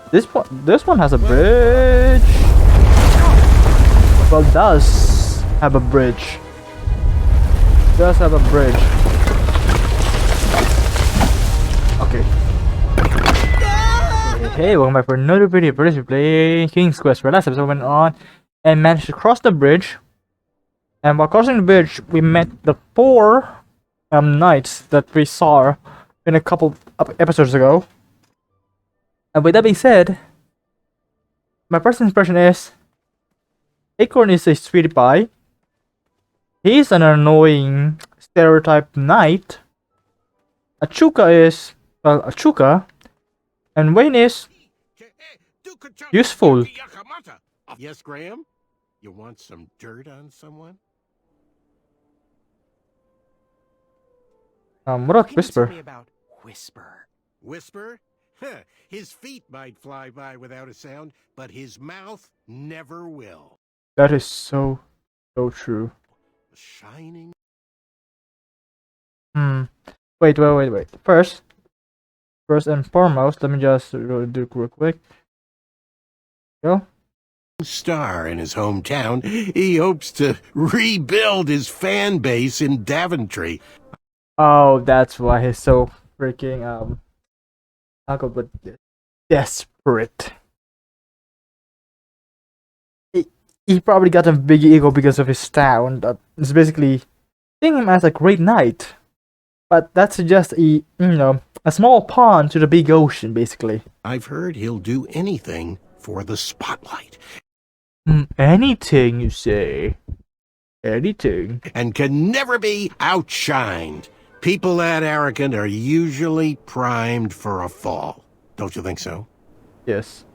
This one has a bridge. Well, does have a bridge. Does have a bridge. Okay. Hey, welcome back for another video. For this, we're playing King's Quest. Where last episode went on and managed to cross the bridge. And while crossing the bridge, we met the 4 knights that we saw in a couple of episodes ago. And with that being said, my first impression is Acorn is a sweetie pie. He's an annoying stereotype knight. Achuka is Achuka, and Wayne is useful. Yes, Graham? You want some dirt on someone? What about Whisper? Tell me about Whisper. Whisper? Huh, his feet might fly by without a sound, but his mouth never will. That is so true. Shining. Wait. First and foremost, let me just do real quick. Go. Star in his hometown, he hopes to rebuild his fan base in Daventry. Oh, that's why he's so freaking Uncle, but desperate. He probably got a big ego because of his town. That is basically seeing him as a great knight, but that's just a small pond to the big ocean, basically. I've heard he'll do anything for the spotlight. Anything, you say? Anything. And can never be outshined. People that arrogant are usually primed for a fall. Don't you think so? Yes.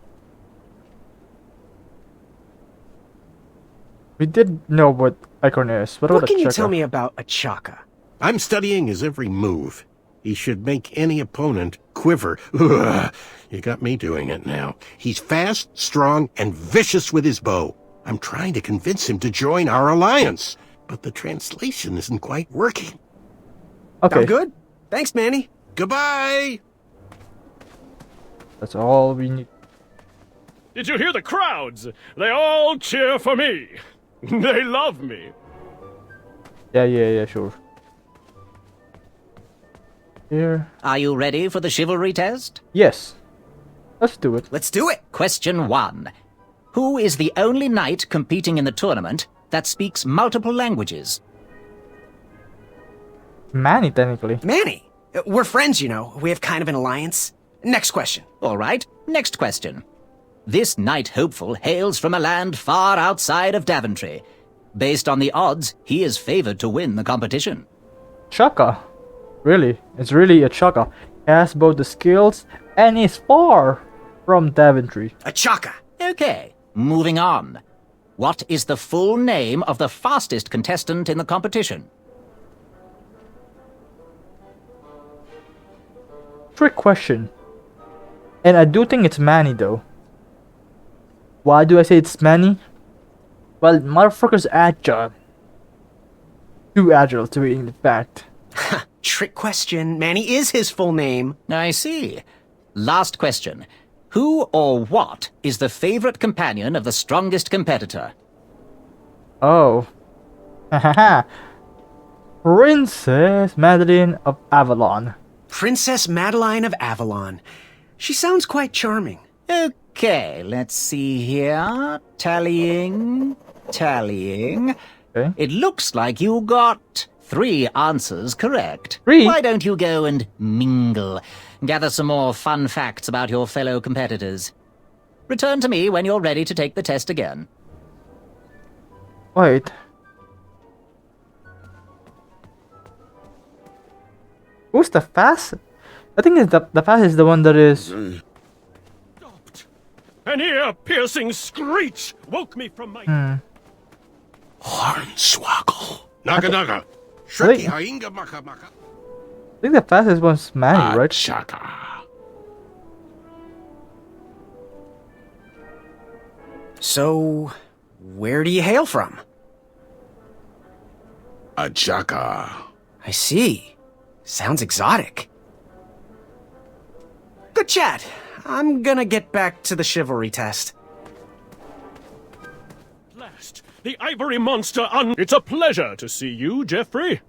We did know what Icon is. What can you tell me about Achaka? I'm studying his every move. He should make any opponent quiver. Ugh, you got me doing it now. He's fast, strong, and vicious with his bow. I'm trying to convince him to join our alliance, but the translation isn't quite working. Okay. I'm good. Thanks, Manny. Goodbye! That's all we need. Did you hear the crowds? They all cheer for me. They love me. Yeah, sure. Here. Are you ready for the chivalry test? Yes. Let's do it. Let's do it. Question 1. Who is the only knight competing in the tournament that speaks multiple languages? Manny, technically. Manny. We're friends, you know. We have kind of an alliance. Next question. All right, next question. This knight hopeful hails from a land far outside of Daventry. Based on the odds, he is favored to win the competition. Chaka. Really. It's really a Chaka. He has both the skills and is far from Daventry. Achaka. Okay, moving on. What is the full name of the fastest contestant in the competition? Trick question. And I do think it's Manny though. Why do I say it's Manny? Well, motherfucker's agile. Too agile to be in fact. Trick question. Manny is his full name. I see. Last question. Who or what is the favorite companion of the strongest competitor? Oh. Hahaha. Princess Madeline of Avalon. Princess Madeline of Avalon. She sounds quite charming. Okay, let's see here. Tallying. Okay. It looks like you got 3 answers correct. 3? Why don't you go and mingle? Gather some more fun facts about your fellow competitors. Return to me when you're ready to take the test again. Wait. Who's the fast? I think it's the fast is the one that is. Stopped. An ear-piercing screech woke me from my... Hornswoggle. Naga naga. Wait. Shreki hainga maka maka. I think the fastest one's Manny, right? Achaka. So, where do you hail from? Achaka. I see. Sounds exotic. Good chat. I'm gonna get back to the chivalry test. Last, the ivory monster un. It's a pleasure to see you, Geoffrey.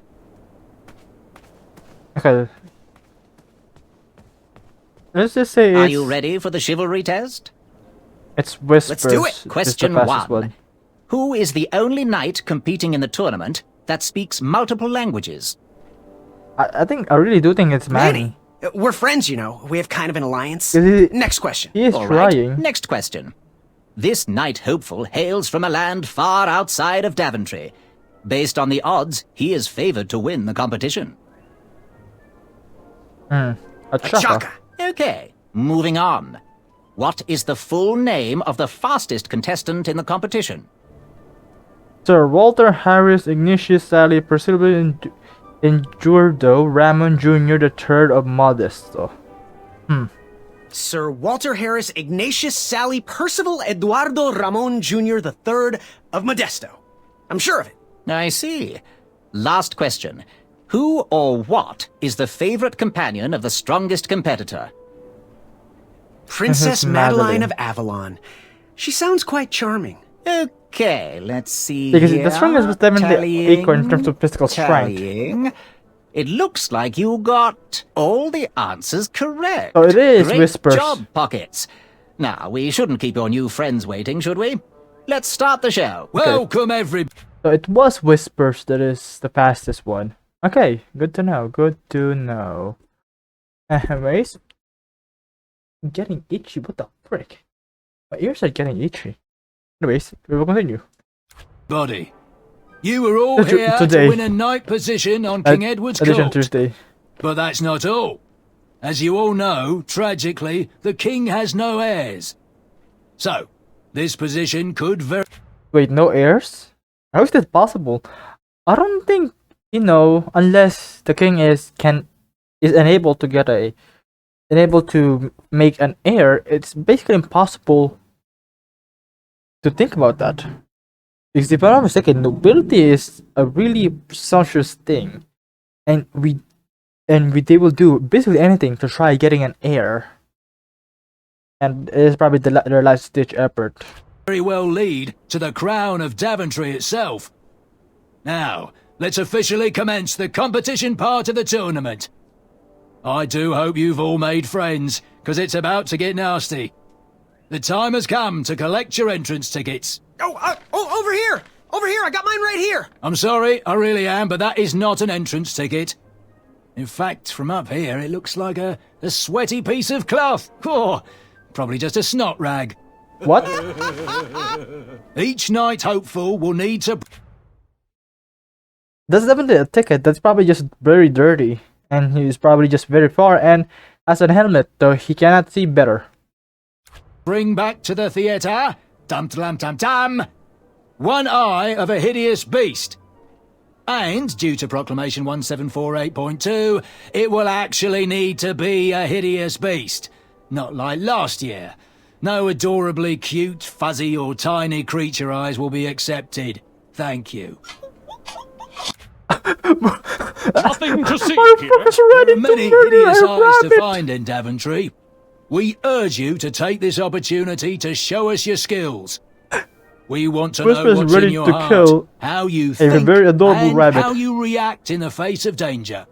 Okay. Let's just say Are it's, you ready for the chivalry test? it's Whispers. do it. is the Question fastest 1. Who is the only knight competing in the tournament that speaks multiple languages? I think I really do think it's Manny. We're friends, you know. We have kind of an alliance. Is he- Next question. He is All right, trying. next question. This knight hopeful hails from a land far outside of Daventry. Based on the odds, he is favored to win the competition. A chaka. Chaka. Okay, moving on. What is the full name of the fastest contestant in the competition? Sir Walter Harris Ignatius Sally Percival Injurdo Ramon Jr. the Third of Modesto. Sir Walter Harris Ignatius Sally Percival Eduardo Ramon Jr. III of Modesto. I'm sure of it. I see. Last question. Who or what is the favorite companion of the strongest competitor? Princess Madeline. Madeline of Avalon. She sounds quite charming. Okay, let's see Because here. the strongest was definitely Acorn in terms of physical strength. Tallying. It looks like you got all the answers correct. Oh, it is Great Whispers. job, Pockets. Now, we shouldn't keep your new friends waiting, should we? Let's start the show. Welcome, everybody. So it was Whispers that is the fastest one. Okay, good to know. Good to know. Anyways, I'm getting itchy. What the frick? My ears are getting itchy. Anyways, we will continue. You were all Today- here today. to win a knight position on King Edward's Edition court. Tuesday. But that's not all. As you all know, tragically, the king has no heirs. So, this position could very... Wait, no heirs? How is that possible? I don't think, unless the king is unable to get unable to make an heir, it's basically impossible to think about that. Because if I'm not mistaken, nobility is a really presumptuous thing, and they will do basically anything to try getting an heir, and it is probably their last-ditch effort. very well lead to the crown of Daventry itself. Now, let's officially commence the competition part of the tournament. I do hope you've all made friends, because it's about to get nasty. The time has come to collect your entrance tickets. Over here! Over here! I got mine right here! I'm sorry, I really am, but that is not an entrance ticket. In fact, from up here, it looks like a sweaty piece of cloth. Oh, probably just a snot rag. What? Each knight hopeful will need to... That's definitely a ticket. That's probably just very dirty, and he's probably just very far. And has a helmet, though he cannot see better. bring back to the theatre, dum-dum-dum-dum, one eye of a hideous beast. And, due to Proclamation 1748.2, it will actually need to be a hideous beast. Not like last year. No adorably cute, fuzzy or tiny creature eyes will be accepted. Thank you. Nothing to see My here. focus There ready are many to murder hideous a eyes to rabbit. find in Daventry. We urge you to take this opportunity to show us your skills. We want to know Whisper's what's ready in your to heart, kill how you think, very adorable and rabbit. how you react in the face of danger.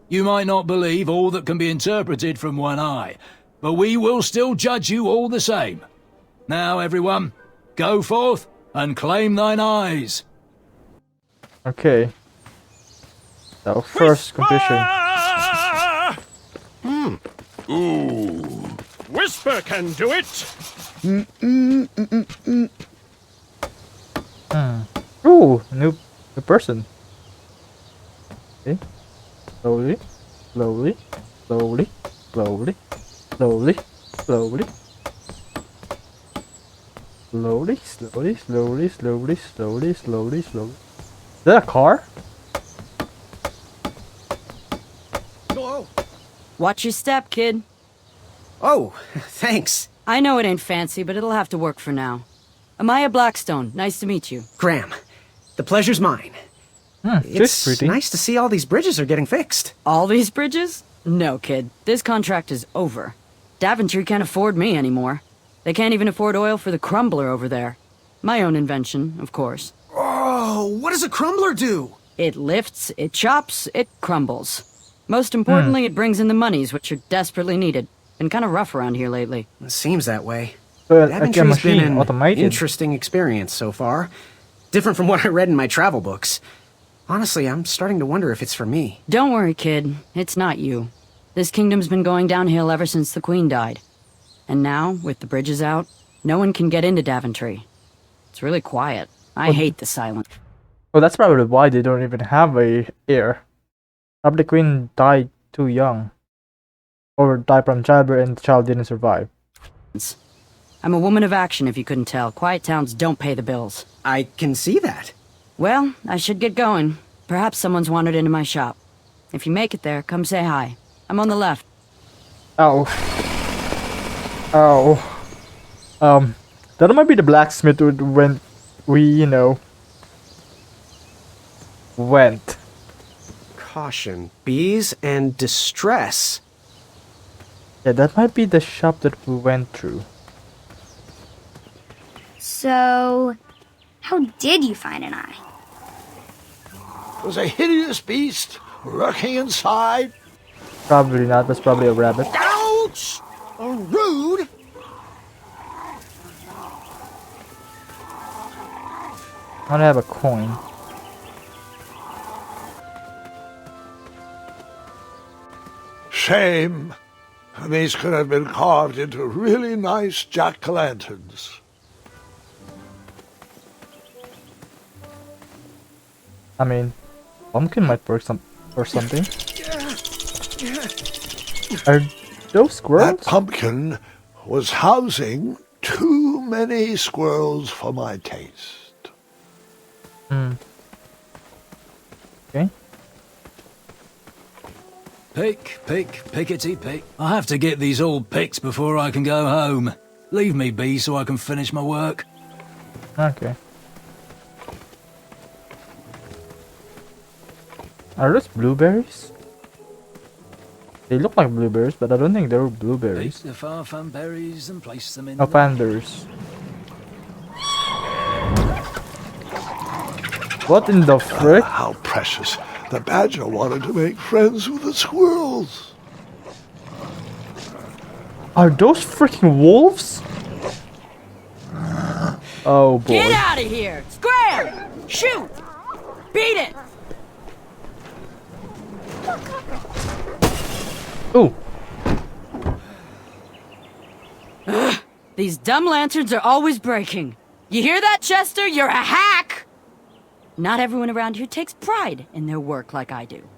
You might not believe all that can be interpreted from one eye, but we will still judge you all the same. Now, everyone, go forth and claim thine eyes. Okay. So first competition. Whisper can do it. Ooh, new person. Okay. Slowly, slowly, slowly, slowly, slowly, slowly. Slowly, slowly, slowly, slowly, slowly, slowly, slowly. Is that a car? Watch your step, kid. Oh, thanks. I know it ain't fancy, but it'll have to work for now. Amaya Blackstone, nice to meet you. Graham, the pleasure's mine. She's It's pretty. nice to see all these bridges are getting fixed. All these bridges? No, kid. This contract is over. Daventry can't afford me anymore. They can't even afford oil for the crumbler over there. My own invention, of course. Oh, what does a crumbler do? It lifts, it chops, it crumbles. Most importantly, it brings in the monies, which are desperately needed. Been kind of rough around here lately. It seems that way. So like a Daventry's been machine, an automated. interesting experience so far. Different from what I read in my travel books. Honestly, I'm starting to wonder if it's for me. Don't worry, kid. It's not you. This kingdom's been going downhill ever since the Queen died. And now, with the bridges out, no one can get into Daventry. It's really quiet. I hate the silence. Well, that's probably why they don't even have a heir. Probably the queen died too young. Or died from childbirth and the child didn't survive. I'm a woman of action, if you couldn't tell. Quiet towns don't pay the bills. I can see that. Well, I should get going. Perhaps someone's wandered into my shop. If you make it there, come say hi. I'm on the left. Ow. Ow. That might be the blacksmith when we, you know, went. Caution, bees and distress. Yeah, that might be the shop that we went through. So, how did you find an eye? Was a hideous beast lurking inside. Probably not, that's probably a rabbit. Ouch! Rude! I don't have a coin. Shame. These could have been carved into really nice jack-o'-lanterns. I mean, pumpkin might work or something. Are those squirrels? That pumpkin was housing too many squirrels for my taste. Okay. Pick, pickety pick. I have to get these all picked before I can go home. Leave me be so I can finish my work. Okay. Are those blueberries? They look like blueberries, but I don't think they're Pick blueberries. the farfan berries and place them in Oh, the... pandas. What in the frick? How precious. The badger wanted to make friends with the squirrels. Are those freaking wolves? Oh boy. Get out of here! Scram! Shoot! Beat it! Ooh. These dumb lanterns are always breaking. You hear that, Chester? You're a hack! Not everyone around here takes pride in their work like I do.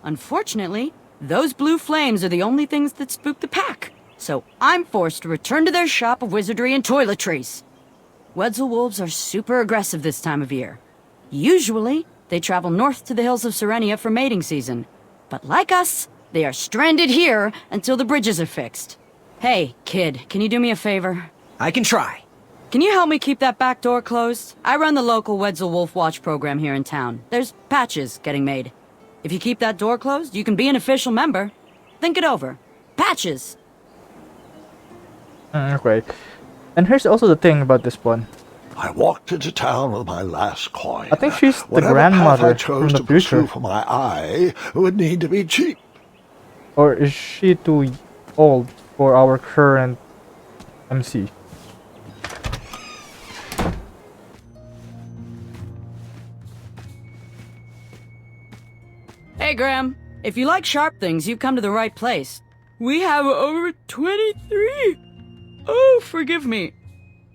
Unfortunately, those blue flames are the only things that spook the pack. So I'm forced to return to their shop of wizardry and toiletries. Wetzel wolves are super aggressive this time of year. Usually, they travel north to the hills of Serenia for mating season. But like us, they are stranded here until the bridges are fixed. Hey, kid, can you do me a favor? I can try. Can you help me keep that back door closed? I run the local Wetzel Wolf Watch program here in town. There's patches getting made. If you keep that door closed, you can be an official member. Think it over. Patches! Okay. And here's also the thing about this one. I walked into town with my last coin. I think she's the Whatever grandmother path I chose from the to pursue future. for my eye would need to be cheap. Or is she too old for our current MC? Hey, Graham. If you like sharp things, you've come to the right place. We have over 23. Oh, forgive me.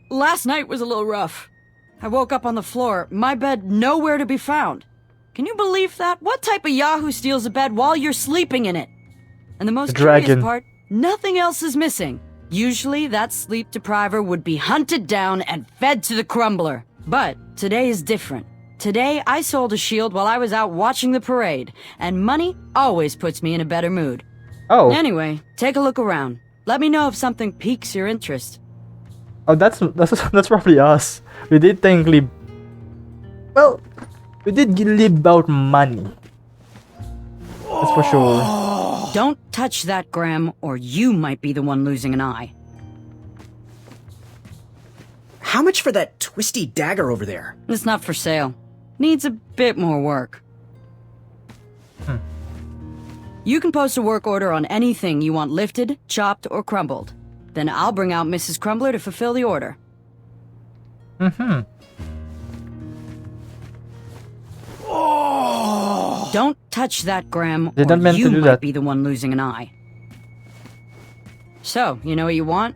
Last night was a little rough. I woke up on the floor, my bed nowhere to be found. Can you believe that? What type of yahoo steals a bed while you're sleeping in it? And the most curious dragon. part, nothing else is missing. Usually that sleep depriver would be hunted down and fed to the crumbler. But today is different. Today I sold a shield while I was out watching the parade, and money always puts me in a better mood. Oh. Anyway, take a look around. Let me know if something piques your interest. Oh, that's probably us. We did technically. Well, we did live about money. That's for sure. Don't touch that, Graham, or you might be the one losing an eye. How much for that twisty dagger over there? It's not for sale. Needs a bit more work. You can post a work order on anything you want lifted, chopped, or crumbled. Then I'll bring out Mrs. Crumbler to fulfill the order. Don't touch that, Graham, They or don't meant to you do might that. be the one losing an eye. So, you know what you want?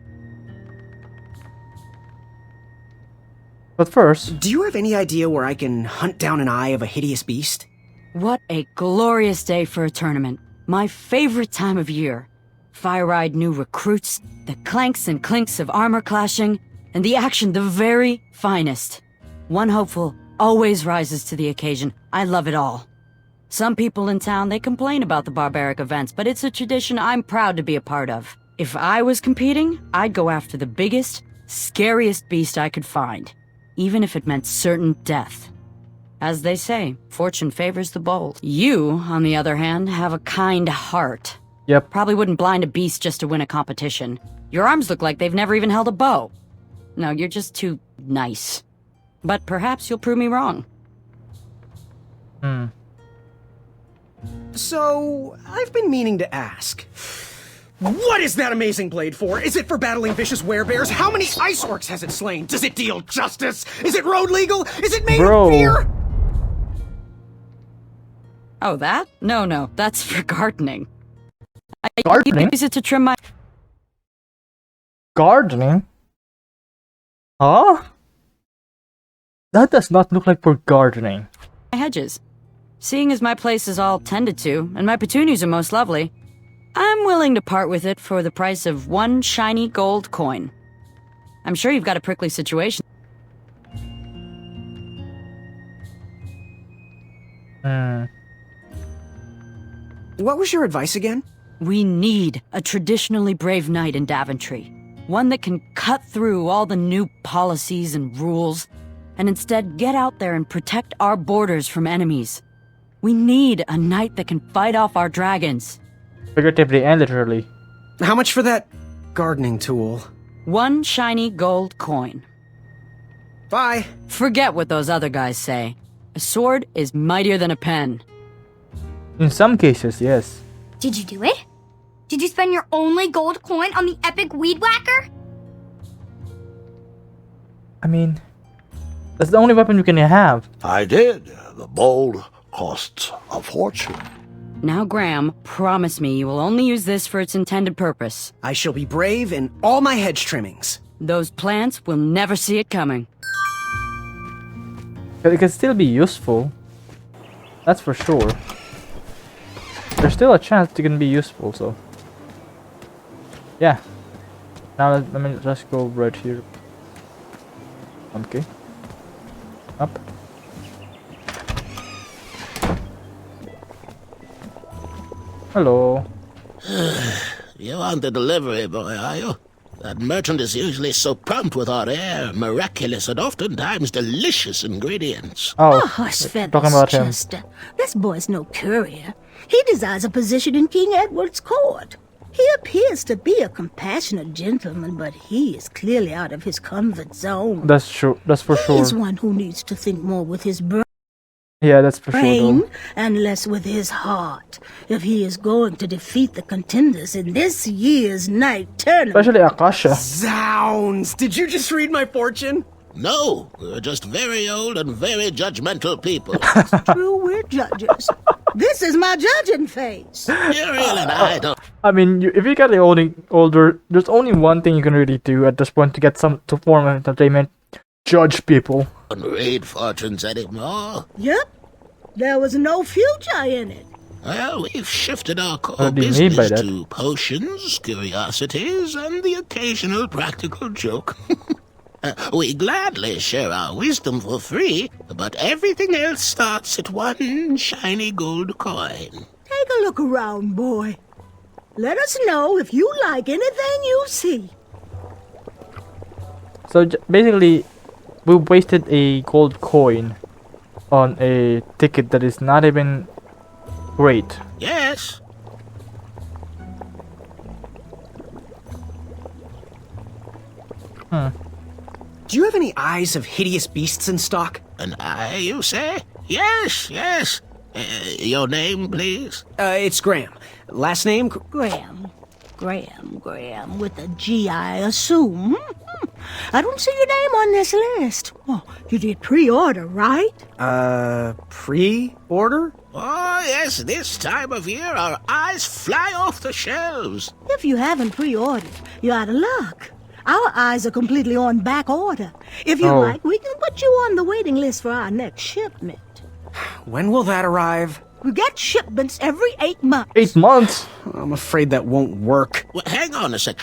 But first, Do you have any idea where I can hunt down an eye of a hideous beast? What a glorious day for a tournament. My favorite time of year. Fire-eyed new recruits, the clanks and clinks of armor clashing, and the action the very finest. One hopeful always rises to the occasion. I love it all. Some people in town, they complain about the barbaric events, but it's a tradition I'm proud to be a part of. If I was competing, I'd go after the biggest, scariest beast I could find, even if it meant certain death. As they say, fortune favors the bold. You, on the other hand, have a kind heart. yep. Probably wouldn't blind a beast just to win a competition. Your arms look like they've never even held a bow. No, you're just too nice. But perhaps you'll prove me wrong. So, I've been meaning to ask. What is that amazing blade for? Is it for battling vicious werebears? How many ice orcs has it slain? Does it deal justice? Is it road legal? Is it made Bro. of fear? Oh, that? No, that's for gardening. I Gardening? use it to trim my Gardening? Huh? That does not look like for gardening. hedges. Seeing as my place is all tended to, and my petunias are most lovely, I'm willing to part with it for the price of one shiny gold coin. I'm sure you've got a prickly situation. What was your advice again? We need a traditionally brave knight in Daventry. One that can cut through all the new policies and rules, and instead get out there and protect our borders from enemies. We need a knight that can fight off our dragons. Figuratively and literally. How much for that gardening tool? One shiny gold coin. Bye. Forget what those other guys say. A sword is mightier than a pen. In some cases, yes. Did you do it? Did you spend your only gold coin on the epic weed whacker? I mean, that's the only weapon you can have. I did. The bowl costs a fortune. Now, Graham, promise me you will only use this for its intended purpose. I shall be brave in all my hedge trimmings. Those plants will never see it coming. But it can still be useful. That's for sure. There's still a chance it can be useful, so. Yeah. Now let me just go right here. Okay. Up. Hello. You aren't the delivery boy, are you? That merchant is usually so prompt with our rare, miraculous, and oftentimes delicious ingredients. Oh, Hush, talking feathers, about him. Chester. This boy's no courier. He desires a position in King Edward's court. He appears to be a compassionate gentleman, but he is clearly out of his comfort zone. That's true. That's for sure. He's one who needs to think more with his Yeah, that's for sure. brain Though. and less with his heart, if he is going to defeat the contenders in this year's night tournament. Especially Akasha. Zounds! Did you just read my fortune? No, we're just very old and very judgmental people. True, we're judges. This is my judging face. Muriel and I don't I mean, if you get older, there's only one thing you can really do at this point to get some to form of entertainment: judge people. read fortunes anymore. Yep, there was no future in it. Well, we've shifted our core What do you mean by business that? to potions, curiosities, and the occasional practical joke. We gladly share our wisdom for free, but everything else starts at one shiny gold coin. Take a look around, boy. Let us know if you like anything you see. So basically, we wasted a gold coin on a ticket that is not even great. Yes, Do you have any eyes of hideous beasts in stock? An eye, you say? Yes, yes. Your name, please? It's Graham. Last name? Graham, with a G, I assume. I don't see your name on this list. Oh, you did pre-order, right? Pre-order? Oh, yes, this time of year our eyes fly off the shelves. If you haven't pre-ordered, you're out of luck. Our eyes are completely on back order. If you like, we can put you on the waiting list for our next shipment. When will that arrive? We get shipments every 8 months. 8 months? I'm afraid that won't work. Well, hang on a sec.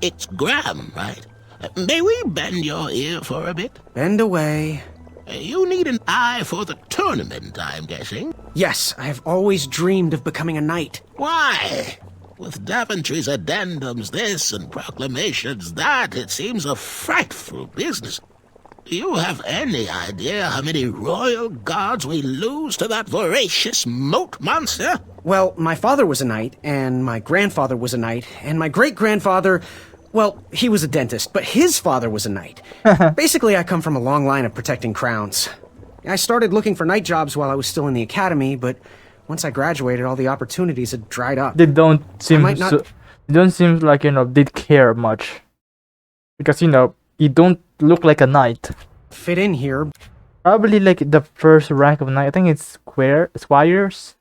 It's Graham, right? May we bend your ear for a bit? Bend away. You need an eye for the tournament, I'm guessing. Yes, I have always dreamed of becoming a knight. Why? With Daventry's addendums this and proclamations that, it seems a frightful business. Do you have any idea how many royal guards we lose to that voracious moat monster? Well, my father was a knight, and my grandfather was a knight, and my great-grandfather... Well, he was a dentist, but his father was a knight. Basically, I come from a long line of protecting crowns. I started looking for knight jobs while I was still in the academy, but once I graduated, all the opportunities had dried up. They don't seem like, they care much. Because, you don't look like a knight. Fit in here. Probably like the first rank of knight. I think it's squires.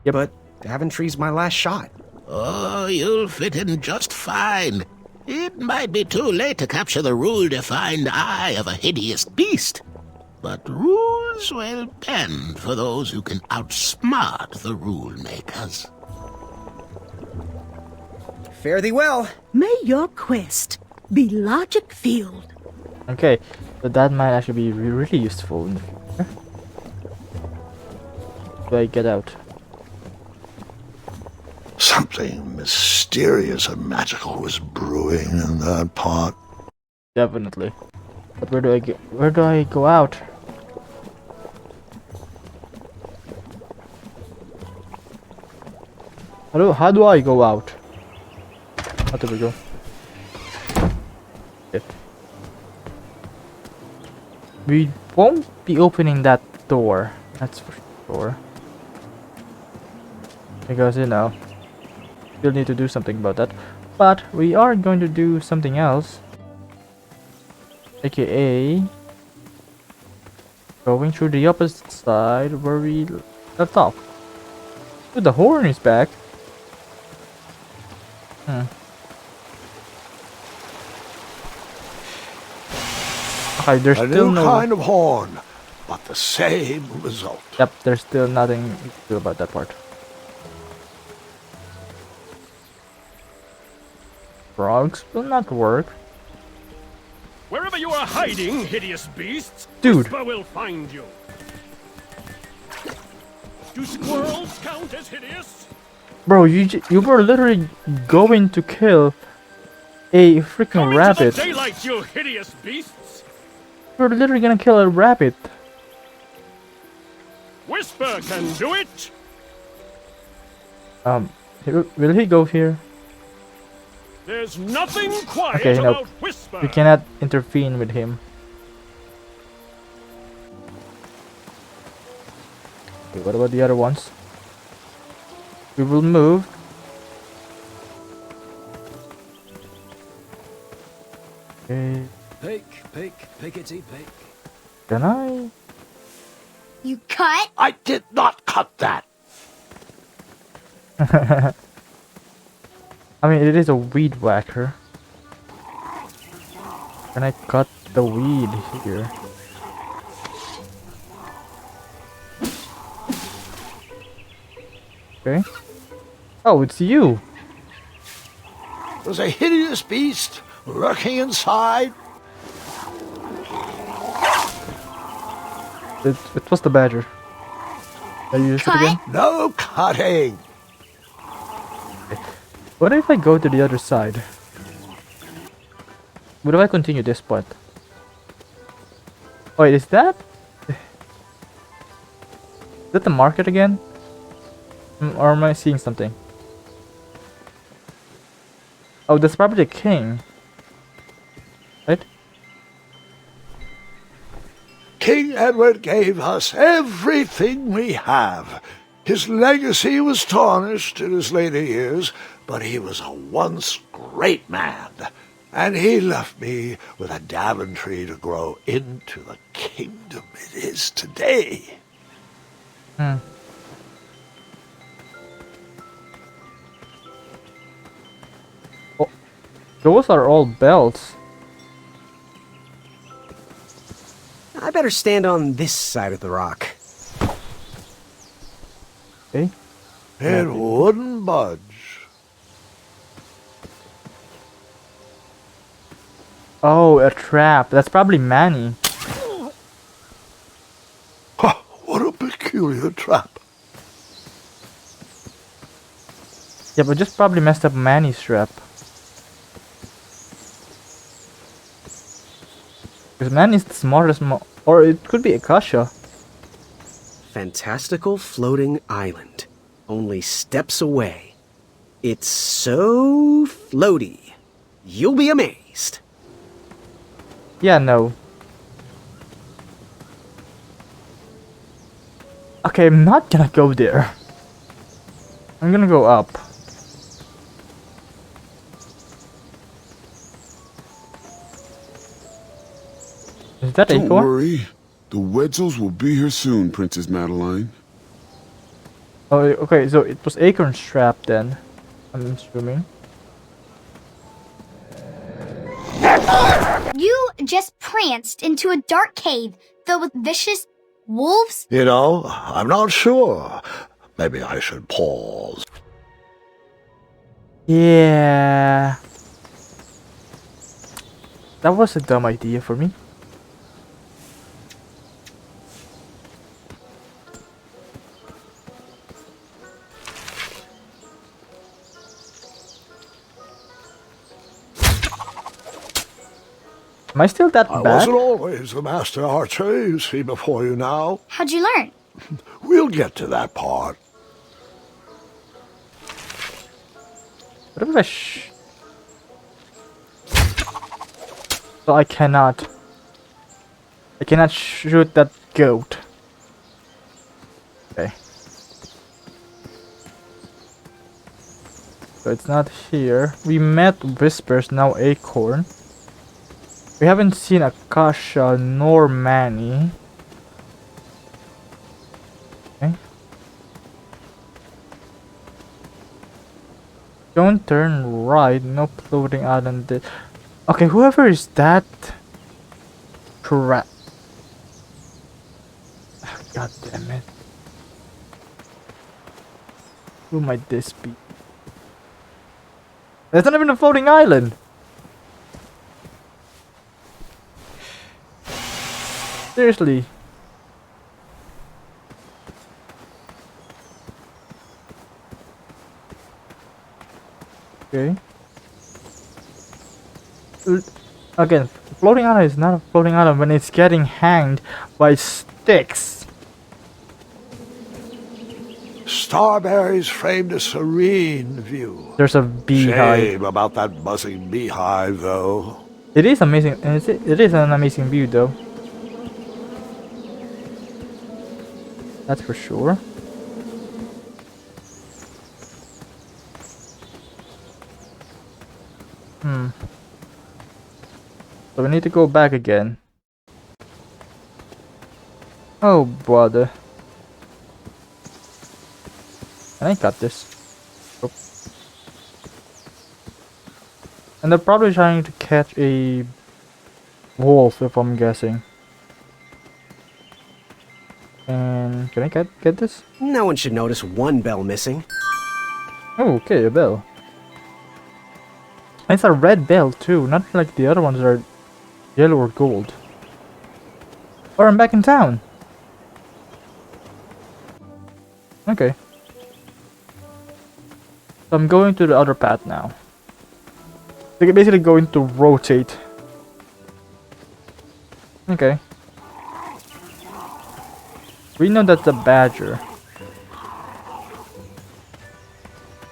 Yep. But Daventry's my last shot. Oh, you'll fit in just fine. It might be too late to capture the rule-defined eye of a hideous beast. But rules will bend for those who can outsmart the rule-makers. Fare thee well. May your quest be logic-filled. Okay, so that might actually be really useful in the future. Do I get out? Something mysterious and magical was brewing in that pot. Definitely. But where do I go out? How do I go out? Oh, there we go. Okay. We won't be opening that door. That's for sure. Because, still need to do something about that. But we are going to do something else. AKA going through the opposite side where we left off. Ooh, the horn is back. Okay, there's a still new no kind of horn, but the same result. Yep, there's still nothing to do about that part. Frogs will not work. Wherever you are hiding, hideous beasts, Dude. Whisper will find you. Do squirrels count as hideous? Bro, you were literally going to kill a freaking rabbit. Daylight, you hideous beasts! You're literally gonna kill a rabbit. Whisper can do it. Will he go here? There's nothing quiet Okay, no. about Whisper. We cannot intervene with him. Okay, what about the other ones? We will move. Okay. Pickety, pick. Can I? You cut? I did not cut that. I mean, it is a weed whacker. Can I cut the weed here? Okay. Oh, it's you. There's a hideous beast lurking inside. It was the badger. Are you use it again? No cutting. What if I go to the other side? What if I continue this part? Wait, is that? Is that the market again? Or am I seeing something? Oh, that's probably the king. Right? King Edward gave us everything we have. His legacy was tarnished in his later years, but he was a once great man. And he left me with a Daventry to grow into the kingdom it is today. Hmm. Oh, those are all belts. I better stand on this side of the rock. Okay. It wouldn't budge. Oh, a trap. That's probably Manny. Huh, what a peculiar trap. Yeah, but just probably messed up Manny's trap. Because Manny's the smartest or it could be Akasha. Fantastical floating island. Only steps away. It's so floaty. You'll be amazed. Yeah, no. Okay, I'm not gonna go there. I'm gonna go up. Is that Don't Acorn? worry. The Wetzels will be here soon, Princess Madeline. Oh, okay, so it was Acorn's trap then. I'm assuming. You just pranced into a dark cave filled with vicious wolves? You know, I'm not sure. Maybe I should pause. Yeah. That was a dumb idea for me. Am I still that I bad? wasn't always the master archer you see before you now. How'd you learn? We'll get to that part. What if I So I cannot shoot that goat. Okay. So it's not here. We met Whispers, now Acorn. We haven't seen Akasha nor Manny. Okay. Don't turn right, no floating island. Okay, whoever is that crap. God damn it. Who might this be? There's not even a floating island. Seriously. Okay. Again, floating island is not a floating island when it's getting hanged by sticks. Starberries framed a serene view. There's a beehive. Shame about that buzzing beehive, though. It is amazing. It is an amazing view, though. That's for sure. So we need to go back again. Oh, brother. I got this. Oh. And they're probably trying to catch a wolf, if I'm guessing. And can I get this? No one should notice one bell missing. Oh, okay, a bell. It's a red bell too, not like the other ones that are yellow or gold. Or I'm back in town. Okay. So I'm going to the other path now. They're basically going to rotate. Okay. We know that's the badger.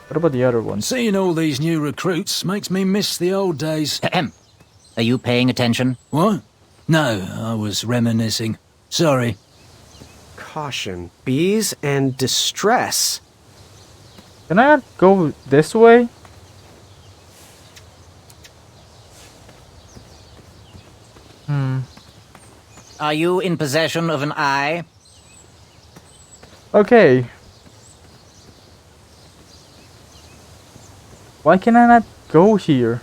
What about the other ones? Seeing all these new recruits makes me miss the old days. Ahem. Are you paying attention? What? No, I was reminiscing. Sorry. Caution. Bees and distress. Can I not go this way? Are you in possession of an eye? Okay. Why can I not go here?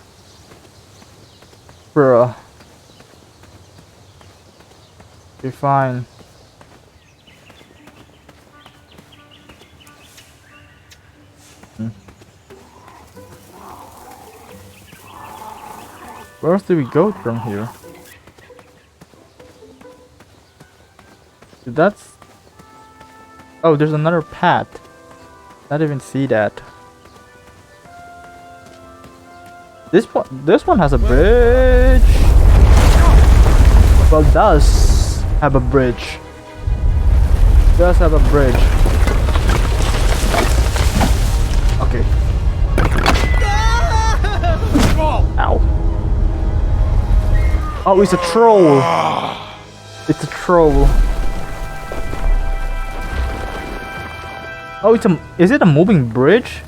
Bruh. Okay, fine. Where else do we go from here? That's... Oh, there's another path. Not even see that. This one has a bridge. Well, does have a bridge. Does have a bridge. Okay. Ow. Oh, it's a troll. It's a troll. Oh, is it a moving bridge?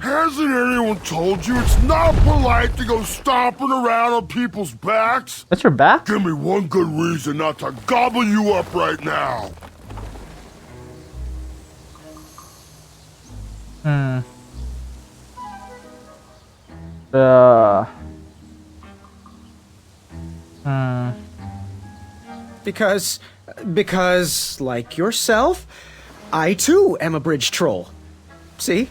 Hasn't anyone told you it's not polite to go stomping around on people's backs? That's your back? Give me one good reason not to gobble you up right now. Because, like yourself, I too am a bridge troll. See?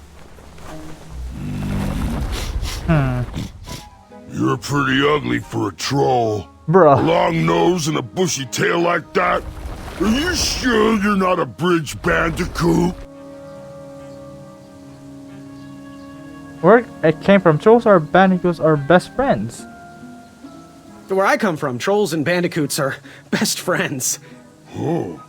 You're pretty ugly for a troll. Bruh. A long nose and a bushy tail like that? Are you sure you're not a bridge bandicoot? Where it came from, trolls or bandicoots are best friends. Where I come from, trolls and bandicoots are best friends. Oh.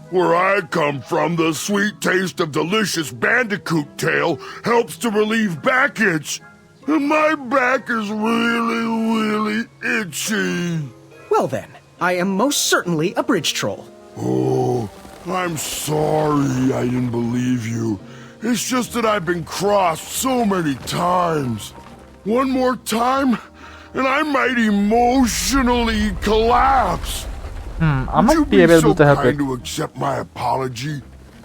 Where I come from, the sweet taste of delicious bandicoot tail helps to relieve back itch. And my back is really itchy. Well then, I am most certainly a bridge troll. Oh, I'm sorry I didn't believe you. It's just that I've been crossed so many times. One more time, and I might emotionally collapse. I might be able to help it. Would you be so kind to accept my apology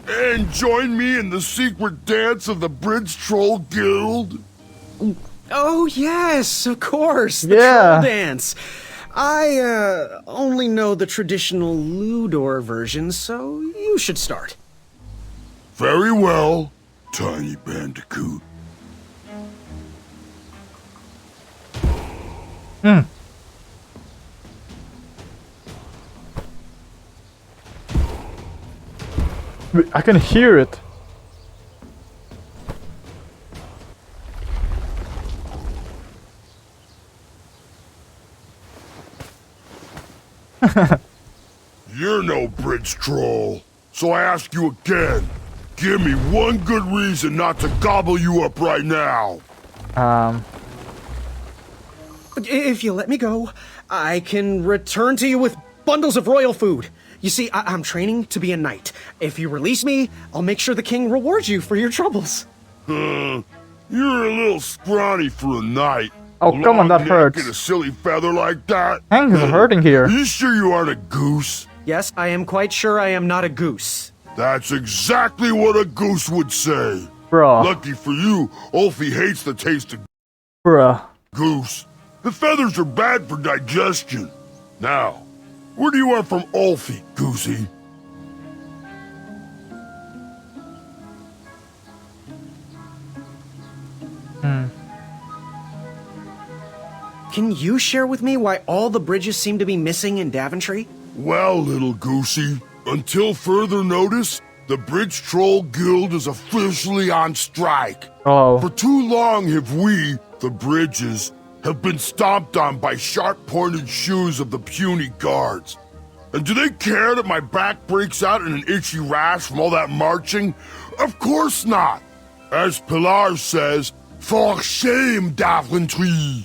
and join me in the secret dance of the Bridge Troll Guild? Oh yes, of course, the Yeah. troll dance. I only know the traditional Ludor version, so you should start. Very well, Tiny Bandicoot. I can hear it. You're no bridge troll, so I ask you again. Give me one good reason not to gobble you up right now. If you let me go, I can return to you with bundles of royal food. You see, I'm training to be a knight. If you release me, I'll make sure the king rewards you for your troubles. You're a little scrawny for a knight. Oh, A come on, long that neck hurts. and a silly feather like that. Hank is hurting here. Are you sure you aren't a goose? Yes, I am quite sure I am not a goose. That's exactly what a goose would say. Bruh. Lucky for you, Ulfie hates the taste of Bruh. goose. The feathers are bad for digestion. Now, where do you want from Ulfie, Goosey? Can you share with me why all the bridges seem to be missing in Daventry? Well, little Goosey, until further notice, the Bridge Troll Guild is officially on strike. Oh. For too long have we, the Bridges, have been stomped on by sharp-pointed shoes of the puny guards. And do they care that my back breaks out in an itchy rash from all that marching? Of course not. As Pilar says, for shame, Daventry.